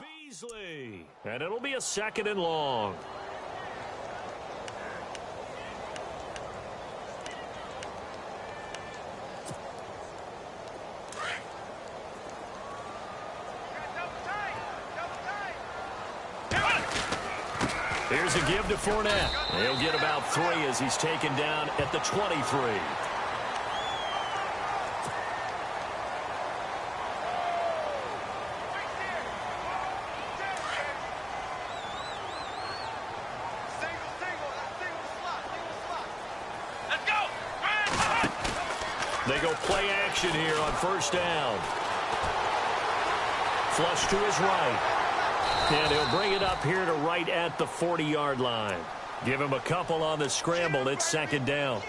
Beasley. And it'll be a 2nd and long. Here's a give to Fournette. He'll get about 3 as he's taken down at the 23. They go play action here on 1st down. Flush to his right. And he'll bring it up here to right at the 40-yard line. Give him a couple on the scramble. It's 2nd down.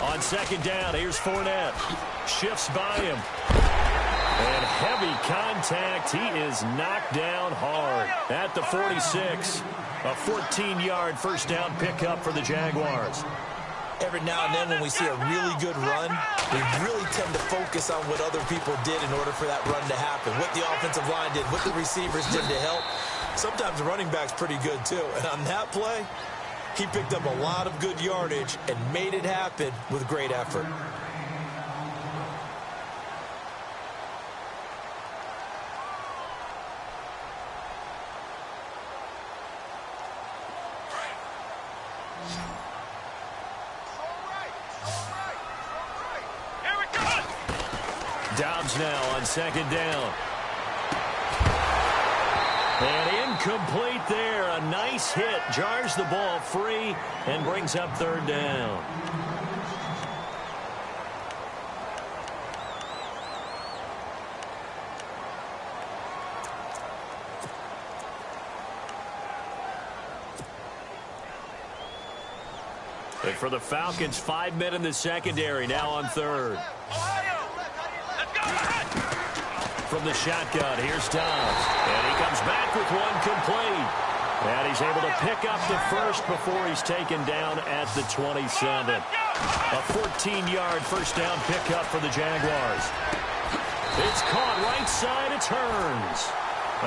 On 2nd down, here's Fournette. Shifts by him. And heavy contact. He is knocked down hard at the 46. A 14-yard 1st down pickup for the Jaguars. Every now and then when we see a really good run, we really tend to focus on what other people did in order for that run to happen. What the offensive line did, what the receivers did to help. Sometimes the running back's pretty good too. And on that play, he picked up a lot of good yardage and made it happen with great effort. Dobbs now on 2nd down. And incomplete there. A nice hit. Jars the ball free and brings up 3rd down. And for the Falcons, 5 men in the secondary now on 3rd. From the shotgun, here's Dobbs. And he comes back with one complete. And he's able to pick up the 1st before he's taken down at the 27. A 14-yard 1st down pickup for the Jaguars. It's caught right side, it turns.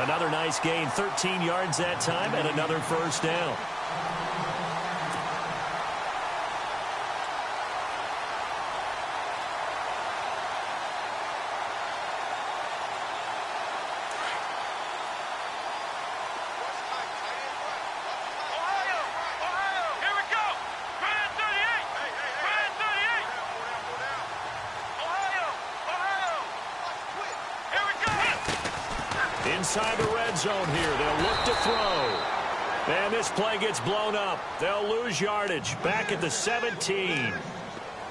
Another nice gain, 13 yards that time, and another 1st down. Inside the red zone here. They'll look to throw. And this play gets blown up. They'll lose yardage back at the 17.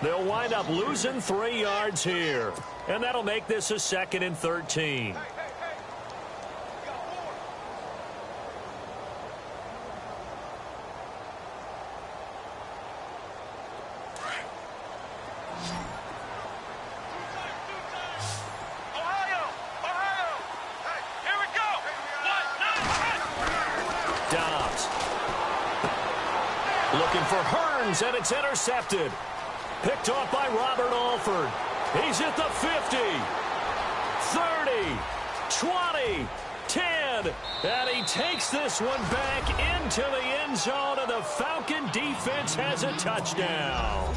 They'll wind up losing 3 yards here. And that'll make this a 2nd and 13. Looking for Hearns, and it's intercepted. Picked off by Robert Alford. He's at the 50, 30, 20, 10. And he takes this one back into the end zone, and the Falcon defense has a touchdown.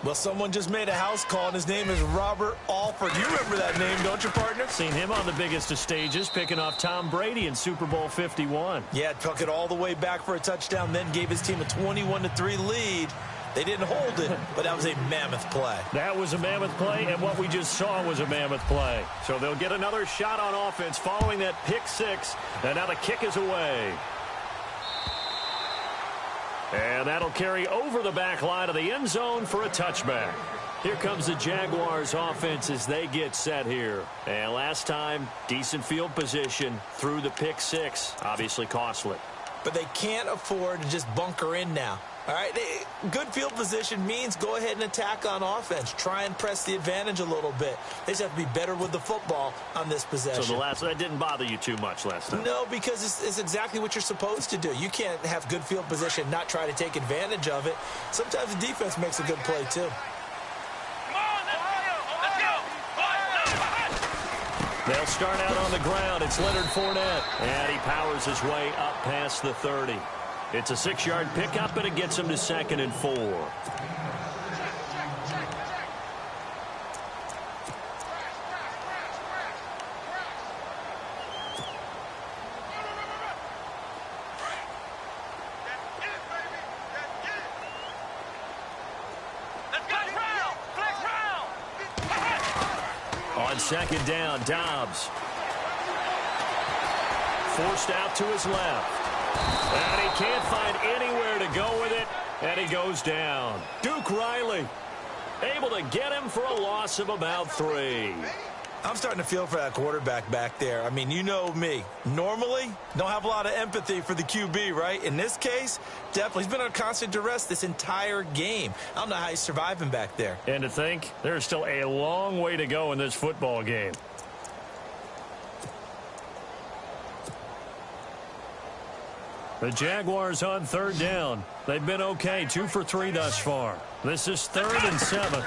Well, someone just made a house call, and his name is Robert Alford. You remember that name, don't you, partner? Seen him on the biggest of stages, picking off Tom Brady in Super Bowl 51. Yeah, took it all the way back for a touchdown, then gave his team a 21-3 lead. They didn't hold it, but that was a mammoth play. That was a mammoth play, and what we just saw was a mammoth play. So they'll get another shot on offense following that pick 6, and now the kick is away. And that'll carry over the back line of the end zone for a touchback. Here comes the Jaguars offense as they get set here. And last time, decent field position through the pick 6. Obviously costly. But they can't afford to just bunker in now. All right, good field position means go ahead and attack on offense. Try and press the advantage a little bit. They just have to be better with the football on this possession. So that didn't bother you too much last time? No, because it's exactly what you're supposed to do. You can't have good field position, not try to take advantage of it. Sometimes the defense makes a good play, too. They'll start out on the ground. It's Leonard Fournette, and he powers his way up past the 30. It's a 6-yard pickup, and it gets him to 2nd and 4. On 2nd down, Dobbs. Forced out to his left. And he can't find anywhere to go with it, and he goes down. Duke Riley able to get him for a loss of about 3. I'm starting to feel for that quarterback back there. I mean, you know me. Normally, don't have a lot of empathy for the QB, right? In this case, definitely. He's been under constant duress this entire game. I don't know how he's surviving back there. And to think, there's still a long way to go in this football game. The Jaguars on 3rd down. They've been okay, 2 for 3 thus far. This is 3rd and 7.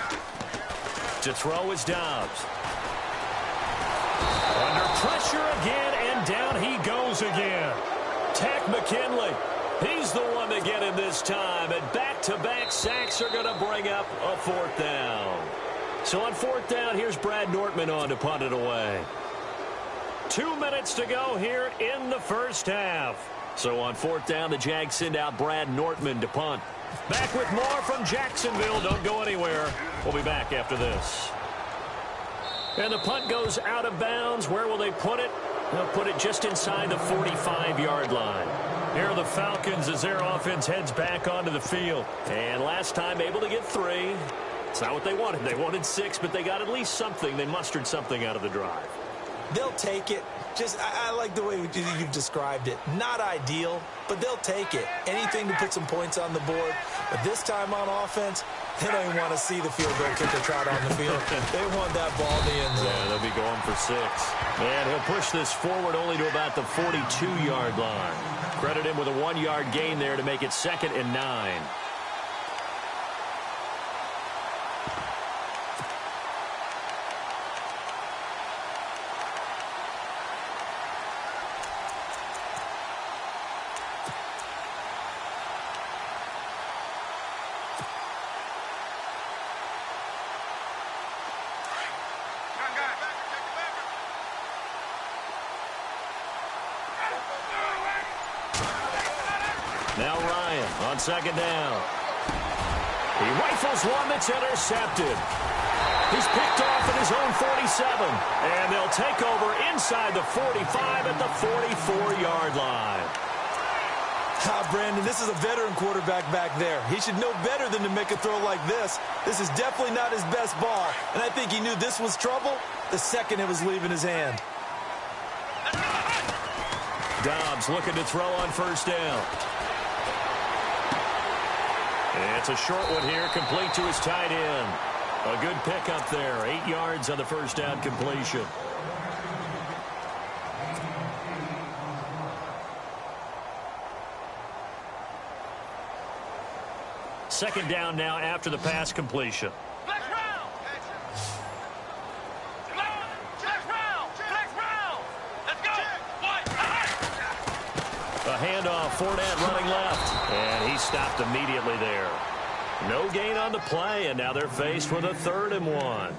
To throw is Dobbs. Under pressure again, and down he goes again. Takk McKinley. He's the one to get him this time, and back-to-back sacks are going to bring up a 4th down. So on 4th down, here's Brad Nortman on to punt it away. 2 minutes to go here in the first half. So on 4th down, the Jags send out Brad Nortman to punt. Back with more from Jacksonville. Don't go anywhere. We'll be back after this. And the punt goes out of bounds. Where will they put it? They'll put it just inside the 45-yard line. Here are the Falcons as their offense heads back onto the field. And last time able to get 3. It's not what they wanted. They wanted 6, but they got at least something. They mustered something out of the drive. They'll take it. I like the way you've described it. Not ideal, but they'll take it. Anything to put some points on the board. But this time on offense, they don't even want to see the field goal kicker trot on the field. They want that ball in the end zone. Yeah, they'll be going for 6. And he'll push this forward only to about the 42-yard line. Credit him with a 1-yard gain there to make it 2nd and 9. Now Ryan on 2nd down. He rifles one that's intercepted. He's picked off at his own 47. And they'll take over inside the 45 at the 44-yard line. Brandon, this is a veteran quarterback back there. He should know better than to make a throw like this. This is definitely not his best ball. And I think he knew this was trouble the second it was leaving his hand. Dobbs looking to throw on 1st down. It's a short one here, complete to his tight end. A good pickup there, 8 yards on the 1st down completion. Second down now after the pass completion. A handoff, Fournette running left, and he stopped immediately there. No gain on the play, and now they're faced with a 3rd and 1.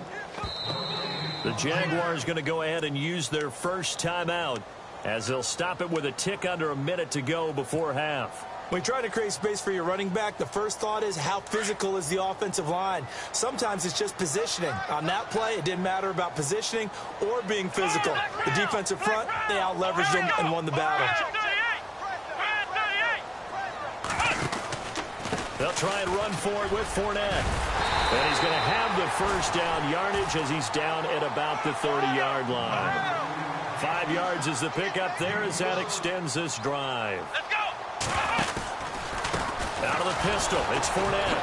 The Jaguars going to go ahead and use their first timeout as they'll stop it with a tick under a minute to go before half. When you try to create space for your running back, the first thought is how physical is the offensive line. Sometimes it's just positioning. On that play, it didn't matter about positioning or being physical. The defensive front, they out-leveraged them and won the battle. They'll try and run forward with Fournette. And he's going to have the first down yardage as he's down at about the 30-yard line. 5 yards is the pickup there as that extends this drive. Out of the pistol, it's Fournette.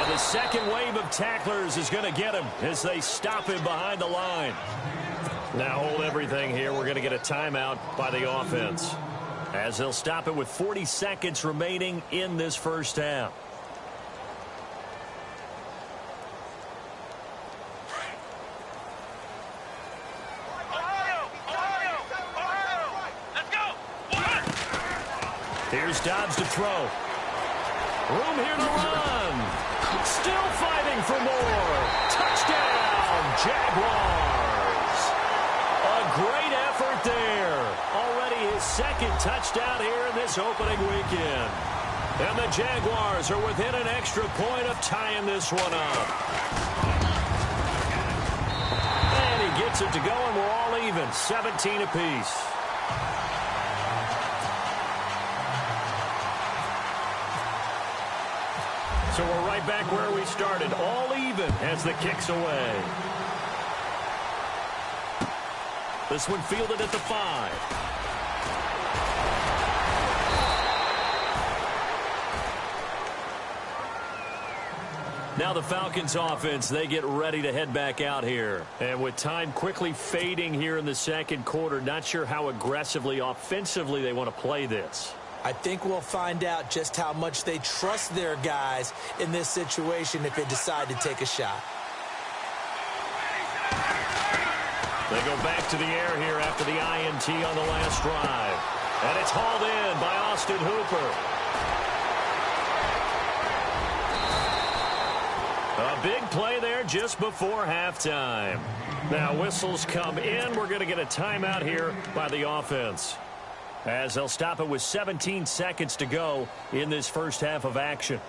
And the second wave of tacklers is going to get him as they stop him behind the line. Now hold everything here. We're going to get a timeout by the offense, as they'll stop it with 40 seconds remaining in this first half. Here's Dobbs to throw. Room here to run. Still fighting for more. Touchdown, Jaguars. A great effort there. Already his second touchdown here in this opening weekend. And the Jaguars are within an extra point of tying this one up. And he gets it to go, and we're all even, 17 apiece. So we're right back where we started, all even as the kick's away. This one fielded at the 5. Now the Falcons offense, they get ready to head back out here. And with time quickly fading here in the second quarter, not sure how aggressively, offensively they want to play this. I think we'll find out just how much they trust their guys in this situation if they decide to take a shot. They go back to the air here after the INT on the last drive. And it's hauled in by Austin Hooper. A big play there just before halftime. Now whistles come in. We're going to get a timeout here by the offense, as they'll stop it with 17 seconds to go in this first half of action.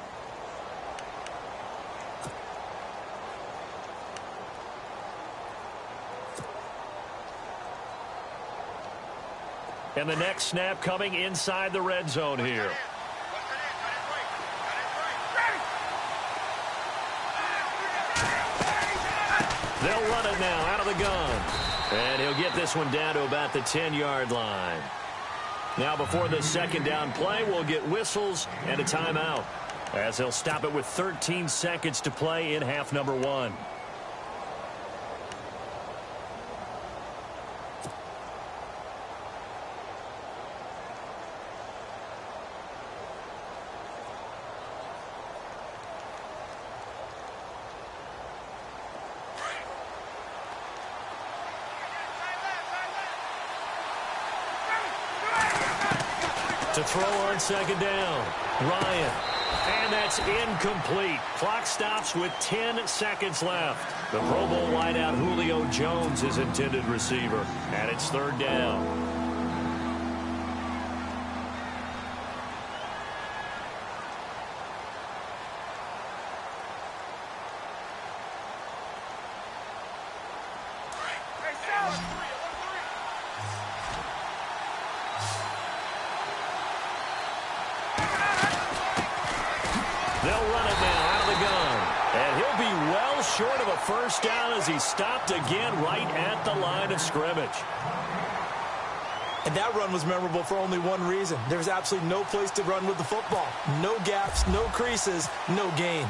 And the next snap coming inside the red zone here. They'll run it now out of the gun. And he'll get this one down to about the 10-yard line. Now before the second down play, we'll get whistles and a timeout, as they'll stop it with 13 seconds to play in half number 1. To throw on second down, Ryan. And that's incomplete. Clock stops with 10 seconds left. The Pro Bowl wideout Julio Jones is intended receiver. And it's third down. Short of a first down as he stopped again right at the line of scrimmage. And that run was memorable for only one reason. There was absolutely no place to run with the football. No gaps, no creases, no gain.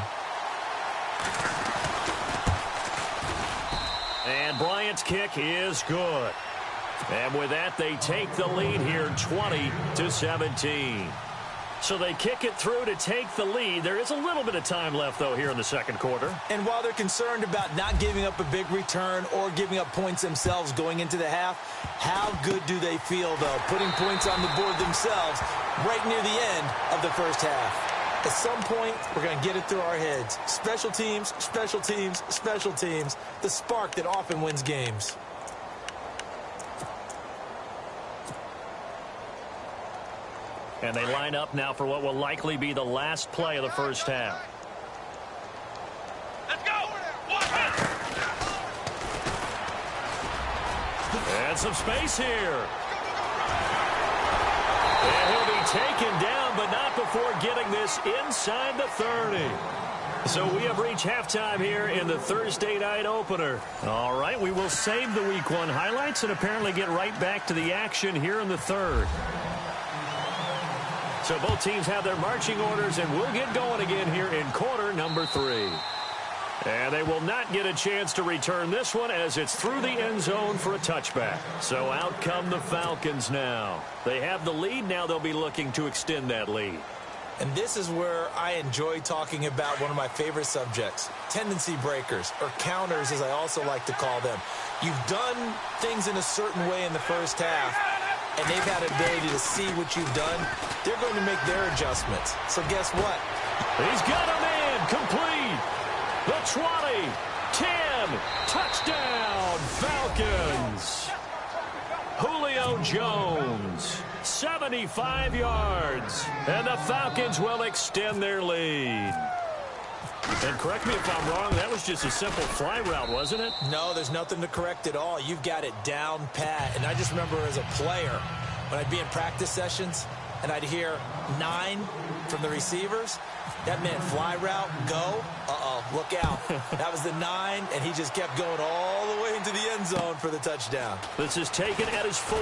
And Bryant's kick is good. And with that, they take the lead here 20-17. So they kick it through to take the lead. There is a little bit of time left, though, here in the second quarter. And while they're concerned about not giving up a big return or giving up points themselves going into the half, how good do they feel, though, putting points on the board themselves right near the end of the first half? At some point, we're going to get it through our heads. Special teams, special teams, special teams, the spark that often wins games. And they line up now for what will likely be the last play of the first half. Let's go! And some space here. And he'll be taken down, but not before getting this inside the 30. So we have reached halftime here in the Thursday night opener. All right, we will save the Week 1 highlights and apparently get right back to the action here in the third. So both teams have their marching orders, and we'll get going again here in quarter number 3. And they will not get a chance to return this one as it's through the end zone for a touchback. So out come the Falcons now. They have the lead. Now they'll be looking to extend that lead. And this is where I enjoy talking about one of my favorite subjects, tendency breakers, or counters as I also like to call them. You've done things in a certain way in the first half, and they've had an ability to see what you've done. They're going to make their adjustments. So guess what? He's got a man complete. The 20, 10, touchdown, Falcons. Julio Jones, 75 yards, and the Falcons will extend their lead. And correct me if I'm wrong, that was just a simple fly route, wasn't it? No, there's nothing to correct at all. You've got it down pat. And I just remember as a player, when I'd be in practice sessions, and I'd hear 9 from the receivers, that meant fly route, go, look out. That was the 9, and he just kept going all the way into the end zone for the touchdown. This is taken at his 4.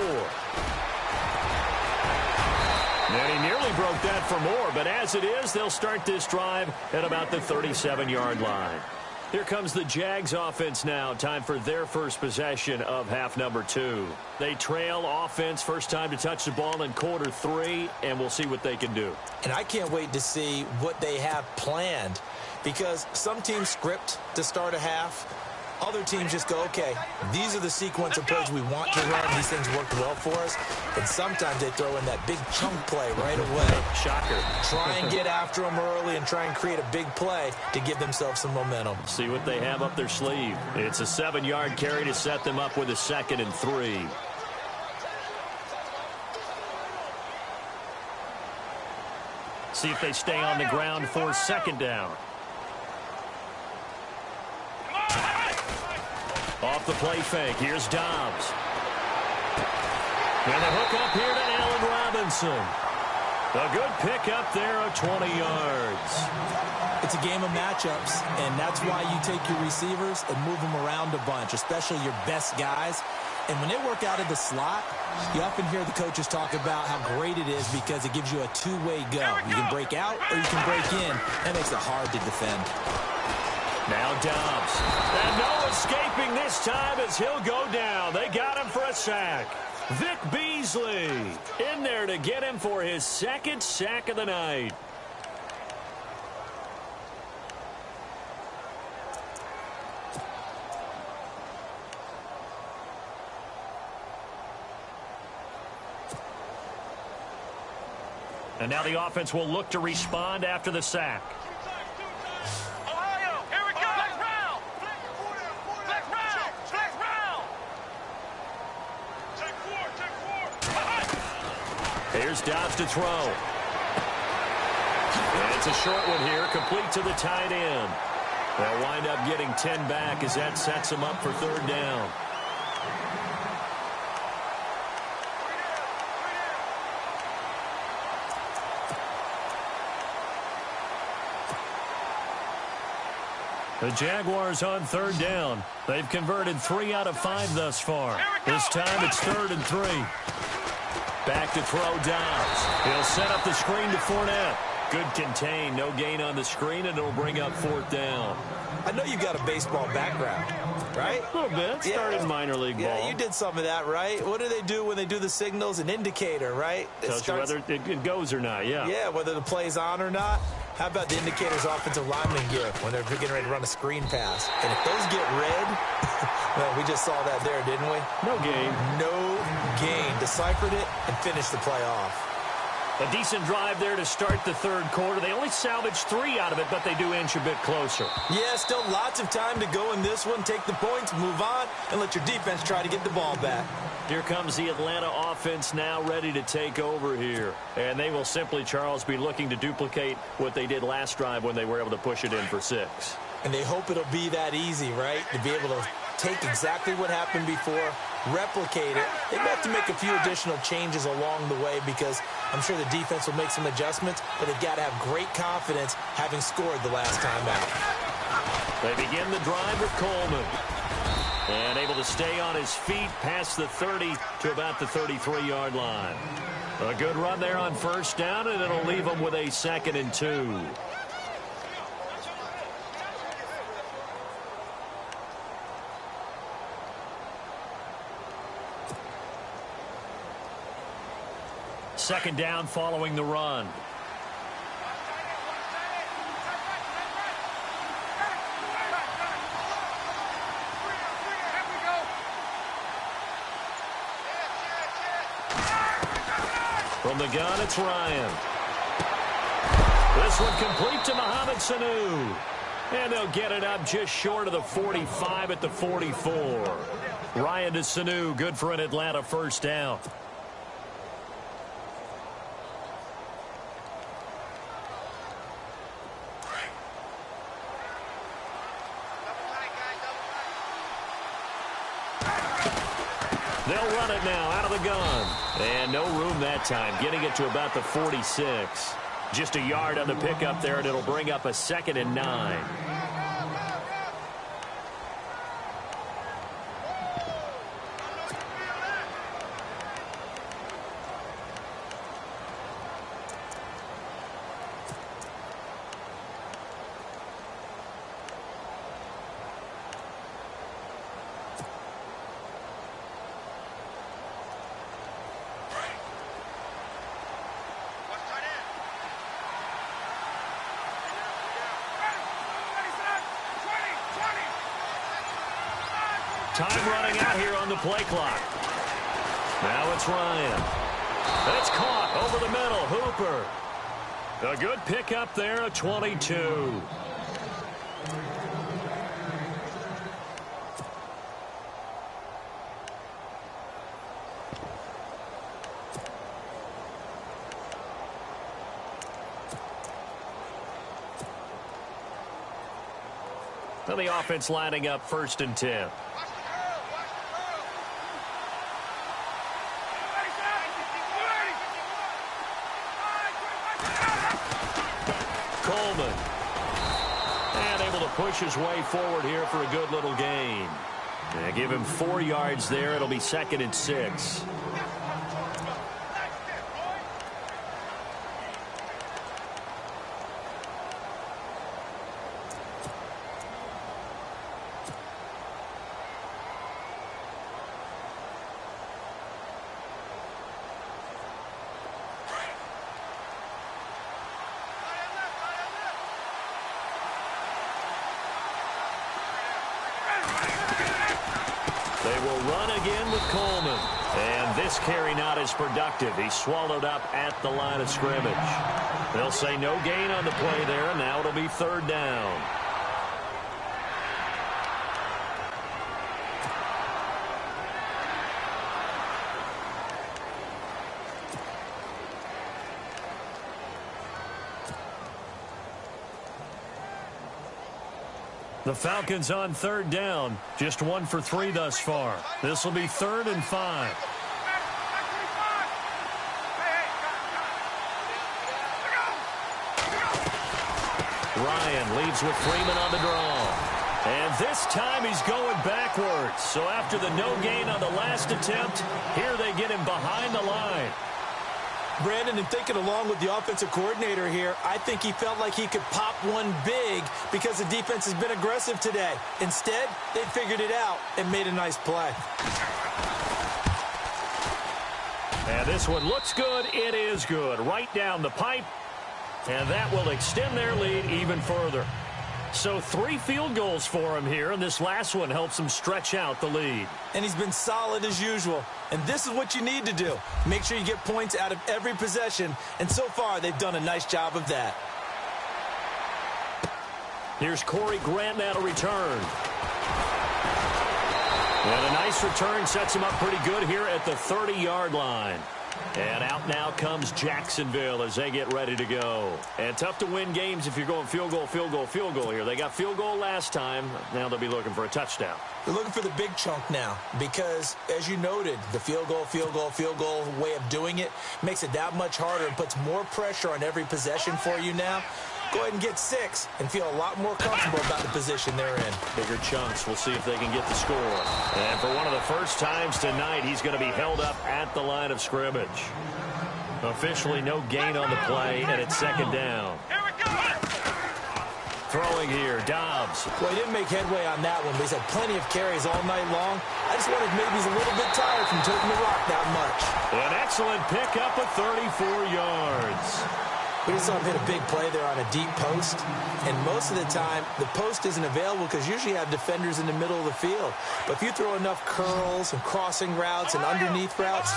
And he nearly broke that for more, but as it is, they'll start this drive at about the 37-yard line. Here comes the Jags offense now. Time for their first possession of half number 2. They trail offense, first time to touch the ball in quarter 3, and we'll see what they can do. And I can't wait to see what they have planned, because some teams script to start a half. Other teams just go, okay, these are the sequence of plays we want to run. These things worked well for us. And sometimes they throw in that big chunk play right away. Shocker. Try and get after them early and try and create a big play to give themselves some momentum. See what they have up their sleeve. It's a 7-yard carry to set them up with a 2nd and 3. See if they stay on the ground for 2nd down. Off the play fake, here's Dobbs. And a hook up here to Allen Robinson. A good pick up there of 20 yards. It's a game of matchups, and that's why you take your receivers and move them around a bunch, especially your best guys. And when they work out of the slot, you often hear the coaches talk about how great it is because it gives you a two-way go. You can break out or you can break in. That makes it hard to defend. Now Dobbs. And no escaping this time as he'll go down. They got him for a sack. Vic Beasley in there to get him for his 2nd sack of the night. And now the offense will look to respond after the sack. Here's Dobbs to throw. And it's a short one here, complete to the tight end. They'll wind up getting 10 back as that sets them up for 3rd down. The Jaguars on 3rd down. They've converted 3 out of 5 thus far. This time it's 3rd and 3. Back to throw Dobbs. He'll set up the screen to Fournette. Good contain, no gain on the screen, and it'll bring up 4th down. I know you've got a baseball background, right? A little bit. Started minor league ball. Yeah, you did some of that, right? What do they do when they do the signals? An indicator, right? Tells you whether it goes or not, yeah. Yeah, whether the play's on or not. How about the indicators offensive linemen give when they're getting ready to run a screen pass? And if those get red, well, we just saw that there, didn't we? No gain. No gain. Deciphered it and finished the play off. A decent drive there to start the 3rd quarter. They only salvaged 3 out of it, but they do inch a bit closer. Yeah, still lots of time to go in this one. Take the points, move on, and let your defense try to get the ball back. Here comes the Atlanta offense now ready to take over here. And they will simply, Charles, be looking to duplicate what they did last drive when they were able to push it in for 6. And they hope it'll be that easy, right? To be able to take exactly what happened before, replicate it. They may have to make a few additional changes along the way because I'm sure the defense will make some adjustments, but they've got to have great confidence having scored the last time out. They begin the drive with Coleman. And able to stay on his feet past the 30 to about the 33-yard line. A good run there on first down, and it'll leave him with a 2nd and 2. Second down following the run. From the gun, it's Ryan. This one complete to Mohamed Sanu. And they'll get it up just short of the 45 at the 44. Ryan to Sanu, good for an Atlanta first down. They'll run it now out of the gun. And no room that time, getting it to about the 46. Just a yard on the pickup there, and it'll bring up a 2nd and 9. Time running out here on the play clock. Now it's Ryan. That's caught over the middle. Hooper. A good pickup there at 22. And the offense lining up 1st and 10. Coleman. And able to push his way forward here for a good little gain. And give him 4 yards there. It'll be 2nd and 6. They will run again with Coleman. And this carry not as productive. He's swallowed up at the line of scrimmage. They'll say no gain on the play there. Now it'll be 3rd down. The Falcons on 3rd down. Just 1 for 3 thus far. This will be 3rd and 5. Ryan leads with Freeman on the draw. And this time he's going backwards. So after the no gain on the last attempt, here they get him behind the line. Brandon, and thinking along with the offensive coordinator here, I think he felt like he could pop one big because the defense has been aggressive today. Instead, they figured it out and made a nice play. And this one looks good. It is good. Right down the pipe. And that will extend their lead even further. So 3 field goals for him here, and this last one helps him stretch out the lead. And he's been solid as usual. And this is what you need to do. Make sure you get points out of every possession. And so far, they've done a nice job of that. Here's Corey Grant now to return. And a nice return sets him up pretty good here at the 30-yard line. And out now comes Jacksonville as they get ready to go. And tough to win games if you're going field goal, field goal, field goal here. They got field goal last time. Now they'll be looking for a touchdown. They're looking for the big chunk now because, as you noted, the field goal, field goal, field goal way of doing it makes it that much harder and puts more pressure on every possession for you now. go ahead and get 6 and feel a lot more comfortable about the position they're in. Bigger chunks. We'll see if they can get the score. And for one of the first times tonight, he's going to be held up at the line of scrimmage. Officially no gain on the play, and it's second down. Throwing here, Dobbs. Well, he didn't make headway on that one, but he's had plenty of carries all night long. I just wondered maybe he's a little bit tired from taking the rock that much. An excellent pickup of 34 yards. We just saw him hit a big play there on a deep post, and most of the time, the post isn't available because usually you have defenders in the middle of the field. But if you throw enough curls and crossing routes and underneath routes,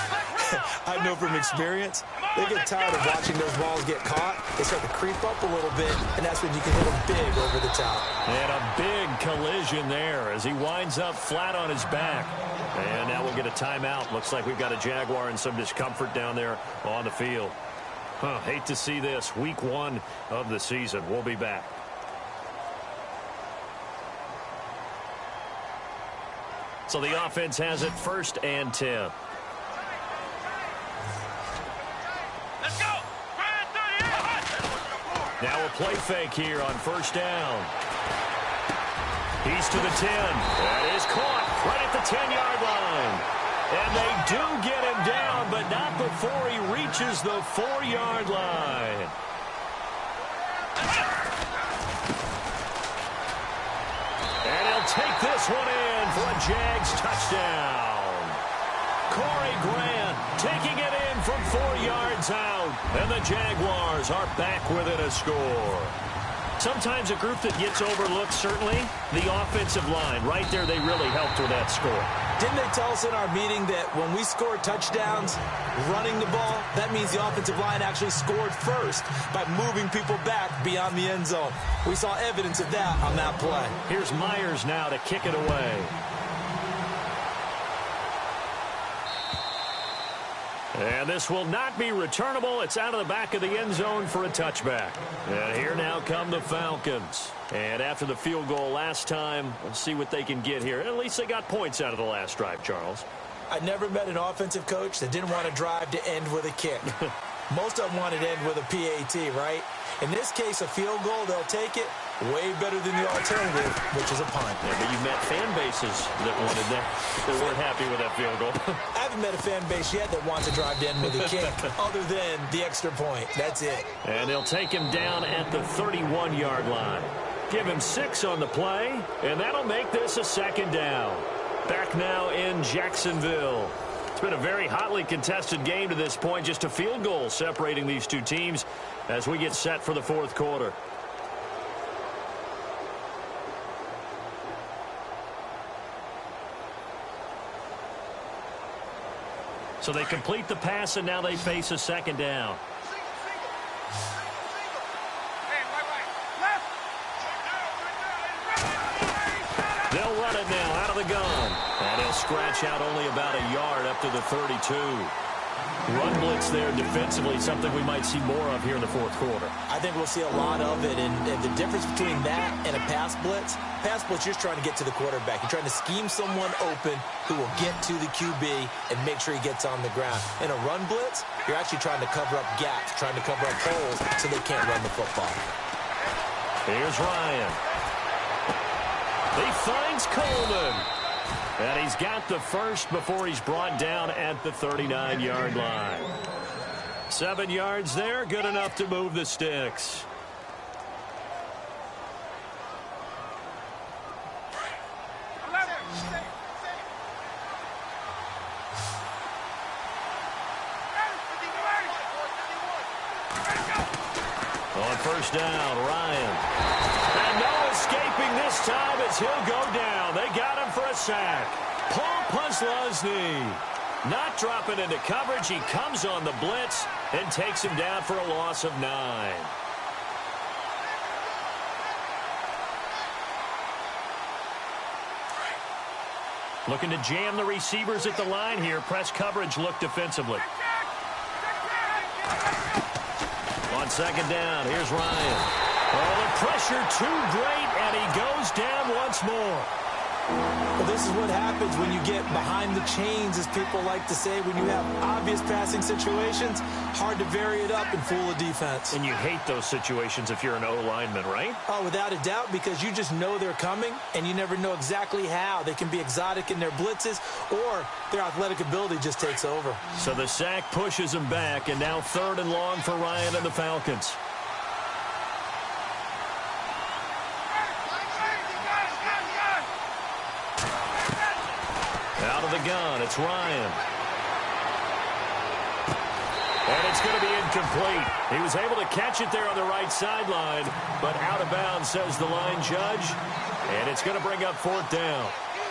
I know from experience, they get tired of watching those balls get caught. They start to creep up a little bit, and that's when you can hit them big over the top. And a big collision there as he winds up flat on his back. And now we'll get a timeout. Looks like we've got a Jaguar in some discomfort down there on the field. Hate to see this. Week 1 of the season. We'll be back. So the offense has it 1st and 10. Let's go. Now a play fake here on 1st down. He's to the 10. That is caught right at the 10-yard line. And they do get him down, but not before he reaches the 4-yard line. And he'll take this one in for a Jags touchdown. Corey Grant taking it in from 4 yards out. And the Jaguars are back within a score. Sometimes a group that gets overlooked, certainly, the offensive line. Right there, they really helped with that score. Didn't they tell us in our meeting that when we score touchdowns running the ball, that means the offensive line actually scored first by moving people back beyond the end zone? We saw evidence of that on that play. Here's Myers now to kick it away. And this will not be returnable. It's out of the back of the end zone for a touchback. And here now come the Falcons. And after the field goal last time, we'll see what they can get here. At least they got points out of the last drive, Charles. I never met an offensive coach that didn't want to drive to end with a kick. Most of them wanted to end with a PAT, right? In this case, a field goal, they'll take it. Way better than the alternative, which is a punt. Yeah, but you met fan bases that wanted that. They weren't happy with that field goal. I haven't met a fan base yet that wants to drive to end with a kick, other than the extra point. That's it. And they'll take him down at the 31-yard line. Give him 6 on the play, and that'll make this a 2nd down. Back now in Jacksonville. It's been a very hotly contested game to this point. Just a field goal separating these two teams as we get set for the 4th quarter. So they complete the pass, and now they face a 2nd down. They'll run it now out of the gun. And he'll scratch out only about a yard up to the 32. Run blitz there defensively, something we might see more of here in the 4th quarter. I think we'll see a lot of it, and the difference between that and a pass blitz, you're just trying to get to the quarterback. You're trying to scheme someone open who will get to the QB and make sure he gets on the ground. In a run blitz, you're actually trying to cover up gaps, trying to cover up holes so they can't run the football. Here's Ryan. He finds Coleman. And he's got the first before he's brought down at the 39-yard line. 7 yards there, good enough to move the sticks. On 1st down, Ryan. And no escaping this time as he'll go down. They got him for a sack. Paul Puslosny not dropping into coverage. He comes on the blitz and takes him down for a loss of 9. Looking to jam the receivers at the line here. Press coverage look defensively. On 2nd down, here's Ryan. Oh, the pressure too great, and he goes down once more. Well, this is what happens when you get behind the chains, as people like to say. When you have obvious passing situations, hard to vary it up and fool a defense. And you hate those situations if you're an O-lineman, right? Oh, without a doubt, because you just know they're coming, and you never know exactly how. They can be exotic in their blitzes, or their athletic ability just takes over. So the sack pushes him back, and now 3rd and long for Ryan and the Falcons. Out of the gun, it's Ryan. And it's going to be incomplete. He was able to catch it there on the right sideline, but out of bounds, says the line judge. And it's going to bring up 4th down.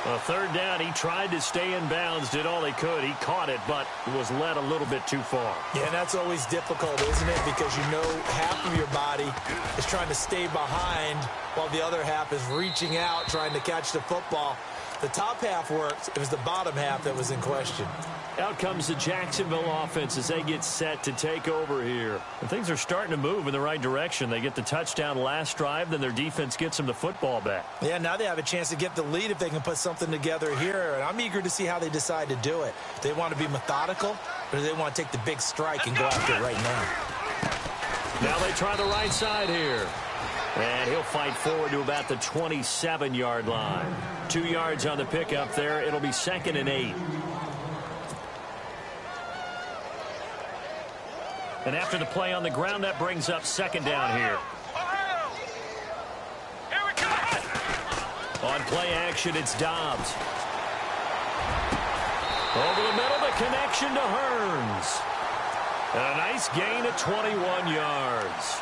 A 3rd down, he tried to stay in bounds, did all he could. He caught it, but was led a little bit too far. Yeah, and that's always difficult, isn't it? Because you know half of your body is trying to stay behind while the other half is reaching out, trying to catch the football. The top half worked. It was the bottom half that was in question. Out comes the Jacksonville offense as they get set to take over here. And things are starting to move in the right direction. They get the touchdown last drive, then their defense gets them the football back. Yeah, now they have a chance to get the lead if they can put something together here. And I'm eager to see how they decide to do it. They want to be methodical, or do they want to take the big strike and go after it right now? Now they try the right side here. And he'll fight forward to about the 27-yard line. 2 yards on the pickup there. It'll be 2nd and 8. And after the play on the ground, that brings up 2nd down here. On play action, it's Dobbs. Over the middle, the connection to Hearns. And a nice gain at 21 yards.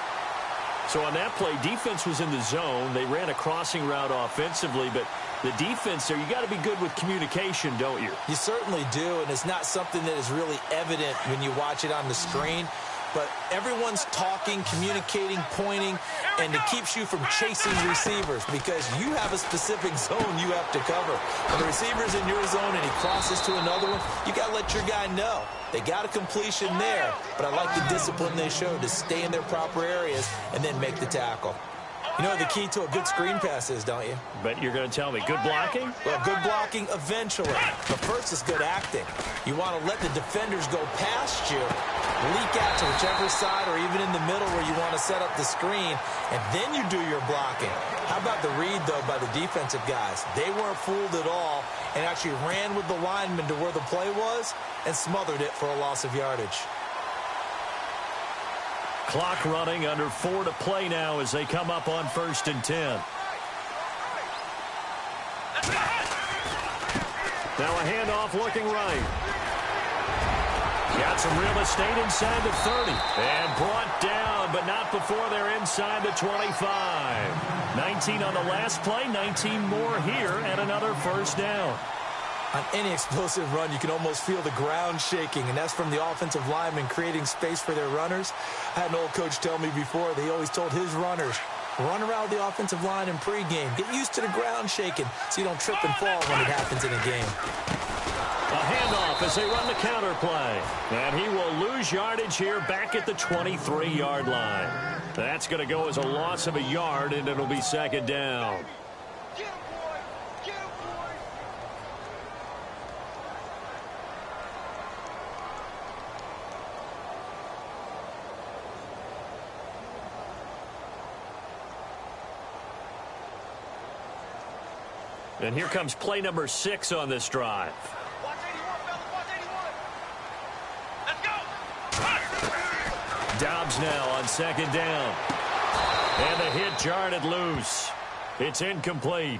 So on that play, defense was in the zone. They ran a crossing route offensively, but the defense there, you got to be good with communication, don't you? You certainly do, and it's not something that is really evident when you watch it on the screen. But everyone's talking, communicating, pointing, and it keeps you from chasing receivers because you have a specific zone you have to cover. When the receiver's in your zone and he crosses to another one, you got to let your guy know. They got a completion there, but I like the discipline they showed to stay in their proper areas and then make the tackle. You know what the key to a good screen pass is, don't you? But you're going to tell me, good blocking? Well, good blocking eventually. But first is good acting. You want to let the defenders go past you, leak out to whichever side or even in the middle where you want to set up the screen, and then you do your blocking. How about the read, though, by the defensive guys? They weren't fooled at all and actually ran with the lineman to where the play was and smothered it for a loss of yardage. Clock running, under 4 to play now as they come up on 1st and 10. Now a handoff looking right. Got some real estate inside the 30. And brought down, but not before they're inside the 25. 19 on the last play, 19 more here, and another 1st down. On any explosive run, you can almost feel the ground shaking, and that's from the offensive linemen creating space for their runners. I had an old coach tell me before, they always told his runners, run around the offensive line in pregame. Get used to the ground shaking so you don't trip and fall when it happens in a game. A handoff as they run the counter play. And he will lose yardage here back at the 23-yard line. That's going to go as a loss of a yard, and it'll be 2nd down. And here comes play number 6 on this drive. Watch 81, fellas, watch 81. Let's go. Dobbs now on 2nd down. And the hit jarred loose. It's incomplete.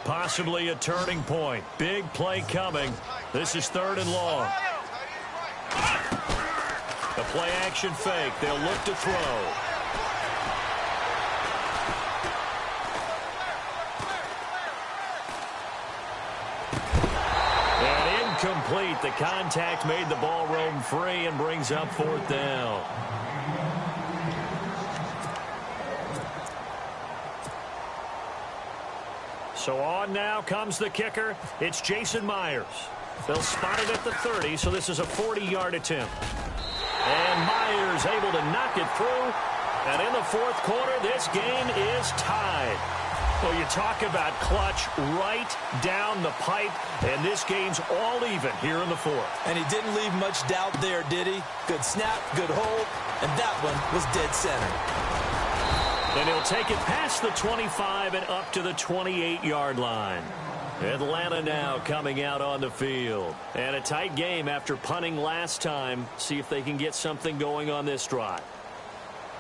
Possibly a turning point. Big play coming. This is 3rd and long. The play action fake. They'll look to throw. And incomplete. The contact made the ball roam free and brings up 4th down. So on now comes the kicker. It's Jason Myers. They'll spot it at the 30, so this is a 40-yard attempt. And Myers able to knock it through. And in the fourth quarter, this game is tied. Well, you talk about clutch right down the pipe, and this game's all even here in the fourth. And he didn't leave much doubt there, did he? Good snap, good hold, and that one was dead center. And he'll take it past the 25 and up to the 28-yard line. Atlanta now coming out on the field. And a tight game after punting last time. See if they can get something going on this drive.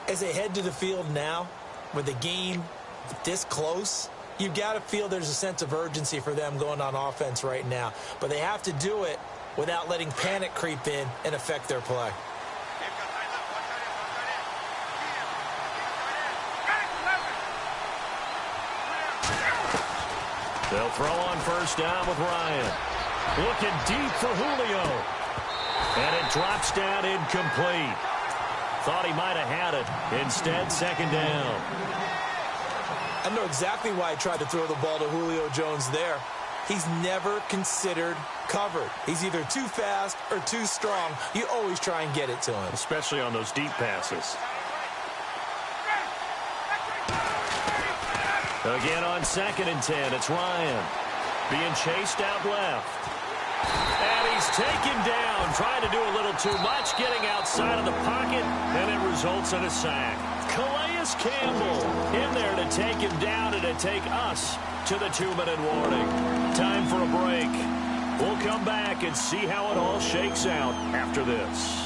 As they head to the field now, with the game this close, you've got to feel there's a sense of urgency for them going on offense right now. But they have to do it without letting panic creep in and affect their play. They'll throw on first down with Ryan. Looking deep for Julio. And it drops down incomplete. Thought he might have had it. Instead, second down. I know exactly why he tried to throw the ball to Julio Jones there. He's never considered covered. He's either too fast or too strong. You always try and get it to him. Especially on those deep passes. Again on 2nd and 10, it's Ryan. Being chased out left. And he's taken down, trying to do a little too much, getting outside of the pocket, and it results in a sack. Calais Campbell in there to take him down and to take us to the 2-minute warning. Time for a break. We'll come back and see how it all shakes out after this.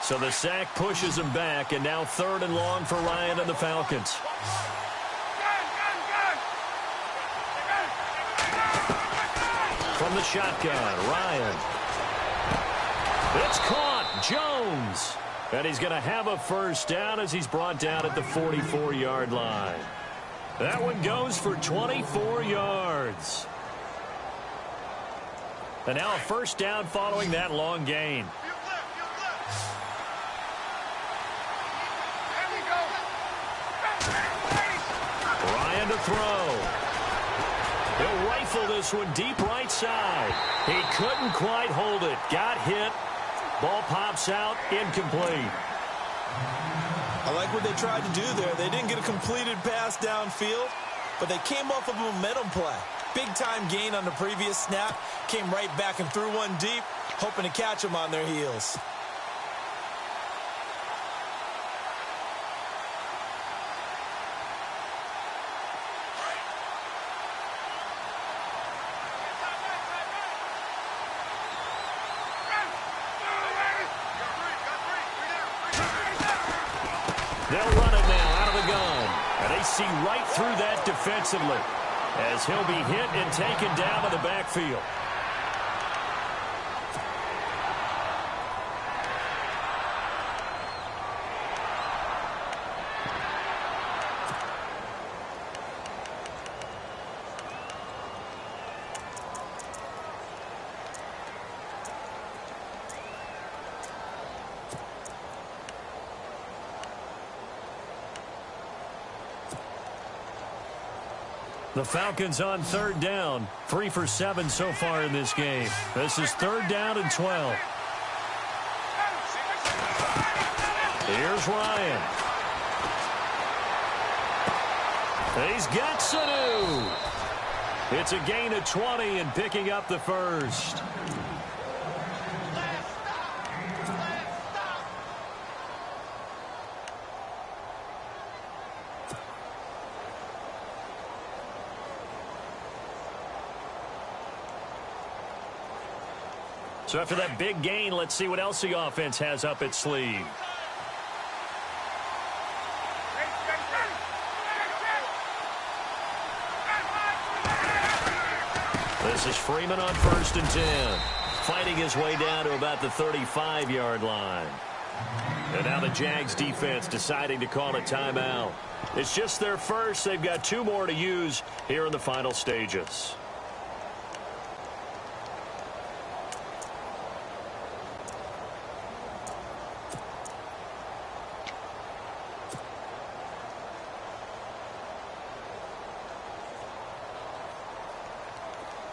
So the sack pushes him back, and now 3rd and long for Ryan and the Falcons. From the shotgun, Ryan. It's caught. Jones. And he's going to have a first down as he's brought down at the 44-yard line. That one goes for 24 yards. And now a first down following that long gain. Ryan to throw. He'll rifle this one deep right side. He couldn't quite hold it. Got hit. Ball pops out. Incomplete. I like what they tried to do there. They didn't get a completed pass downfield, but they came off of a momentum play. Big-time gain on the previous snap. Came right back and threw one deep, hoping to catch them on their heels. They'll run it now out of the gun. And they see right through that defensively as he'll be hit and taken down in the backfield. The Falcons on 3rd down. 3 for 7 so far in this game. This is 3rd down and 12. Here's Ryan. He's got Sanu. It's a gain of 20 and picking up the first. So after that big gain, let's see what else the offense has up its sleeve. This is Freeman on 1st and 10. Fighting his way down to about the 35-yard line. And now the Jags defense deciding to call a timeout. It's just their first. They've got 2 more to use here in the final stages.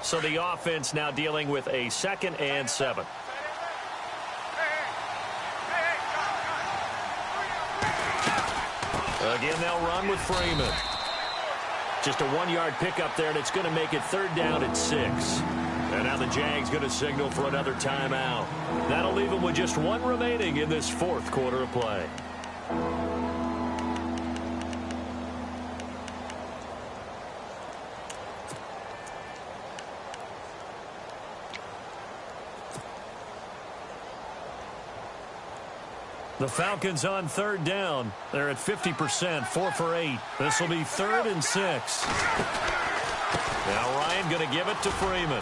So the offense now dealing with a 2nd and 7. Again, they'll run with Freeman. Just a 1-yard pickup there, and it's going to make it 3rd down and 6. And now the Jags going to signal for another timeout. That'll leave them with just 1 remaining in this 4th quarter of play. The Falcons on 3rd down. They're at 50%, 4 for 8. This will be 3rd and 6. Now Ryan going to give it to Freeman.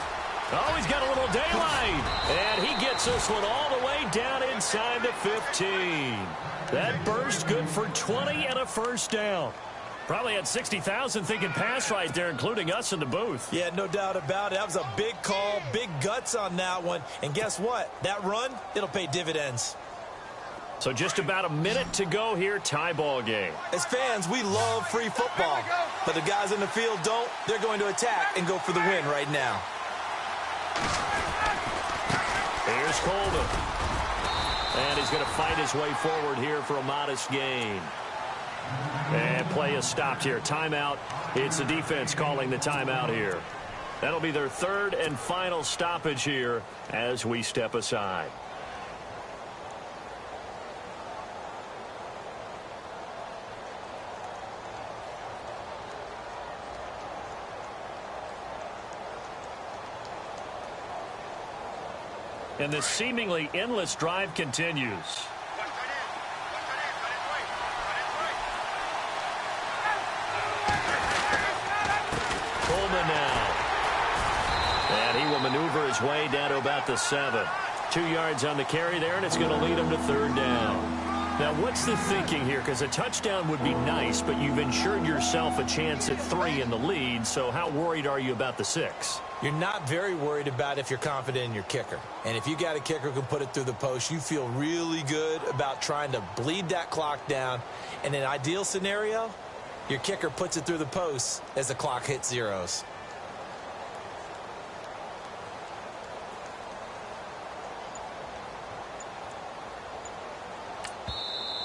Oh, he's got a little daylight. And he gets this one all the way down inside the 15. That burst good for 20 and a 1st down. Probably had 60,000 thinking pass right there, including us in the booth. Yeah, no doubt about it. That was a big call, big guts on that one. And guess what? That run, it'll pay dividends. So just about a minute to go here, tie ball game. As fans, we love free football. But the guys in the field don't. They're going to attack and go for the win right now. Here's Coleman. And he's going to fight his way forward here for a modest gain. And play is stopped here. Timeout. It's the defense calling the timeout here. That'll be their 3rd and final stoppage here as we step aside. And this seemingly endless drive continues. Coleman now. And he will maneuver his way down to about the 7. 2 yards on the carry there, and it's going to lead him to 3rd down. Now, what's the thinking here? Because a touchdown would be nice, but you've ensured yourself a chance at 3 in the lead, so how worried are you about the 6? You're not very worried about if you're confident in your kicker. And if you got a kicker who can put it through the post, you feel really good about trying to bleed that clock down. In an ideal scenario, your kicker puts it through the post as the clock hits zeros.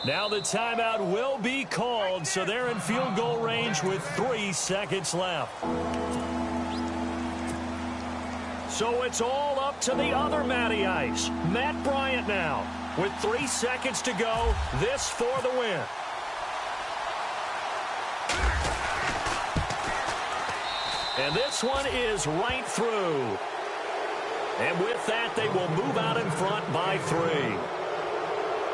Now the timeout will be called, so they're in field goal range with 3 seconds left. So it's all up to the other Matty Ice. Matt Bryant now with 3 seconds to go. This for the win. And this one is right through. And with that, they will move out in front by 3.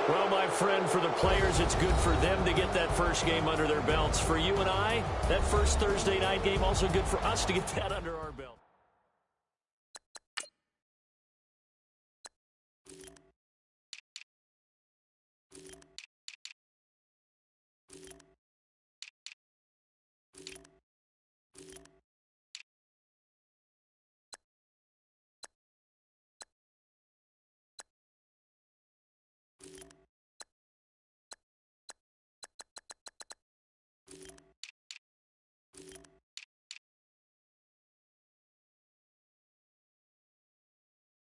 Well, my friend, for the players, it's good for them to get that first game under their belts. For you and I, that first Thursday night game, also good for us to get that under our belt.